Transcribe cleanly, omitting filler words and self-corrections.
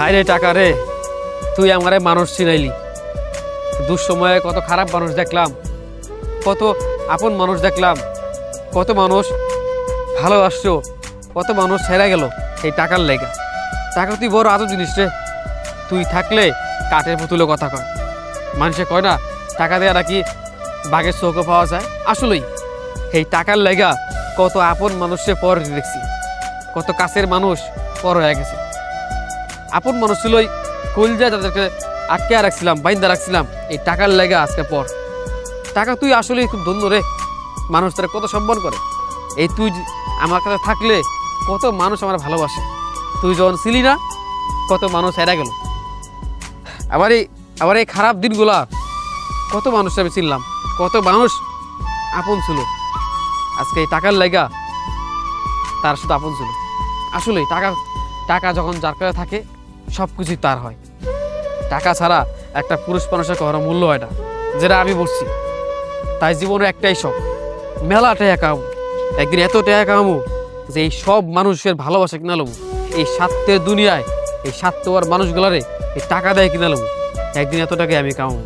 হায় রে টাকা রে, তুই আমারে মানুষ চিনাইলি। দুঃসময়ে কত খারাপ মানুষ দেখলাম, কত আপন মানুষ দেখলাম, কত মানুষ ভালোবাসছো, কত মানুষ ছেড়ে গেল এই টাকার লেগা। টাকা তুই বড় আজব জিনিস রে। তুই থাকলে কাঠের পুতুলে কথা কয়। মানুষে কয় না টাকা দেওয়া নাকি বাঘের চোখও পাওয়া যায়। আসলেই এই টাকার লেগা কত আপন মানুষে পর দেখছি, কত কাছের মানুষ পর হয়ে গেছে। আপন মানুষ ছিল কলজা, তাদেরকে আটকে রাখছিলাম, বাইন্দা রাখছিলাম, এই টাকার লেগা আজকে পর। টাকা তুই আসলেই খুব ধন্য রে, মানুষ তারা কত সম্মান করে। এই তুই আমার কাছে থাকলে কত মানুষ আমার ভালোবাসে। তুই যখন ছিলি না কত মানুষ হেরা গেল। আবার এই খারাপ দিনগুলা কত মানুষ আমি চিনলাম, কত মানুষ আপন ছিল। আজকে এই টাকার লেগা তার শুধু আপন ছিল। আসলেই টাকা যখন যার কাছে থাকে সব কিছুই তার হয়। টাকা ছাড়া একটা পুরুষ মানুষের কখনো মূল্য হয় না, যেটা আমি বলছি। তাই জীবনে একটাই শখ, মেলা টাকা কামাবো, একদিন এত টাকা কামাবো যে এই সব মানুষের ভালোবাসা কিনা লবো। এই স্বার্থের দুনিয়ায় এই স্বার্থবার মানুষগুলারে এই টাকা দেয় কিনা লবো। একদিন এত টাকায় আমি কামাবো।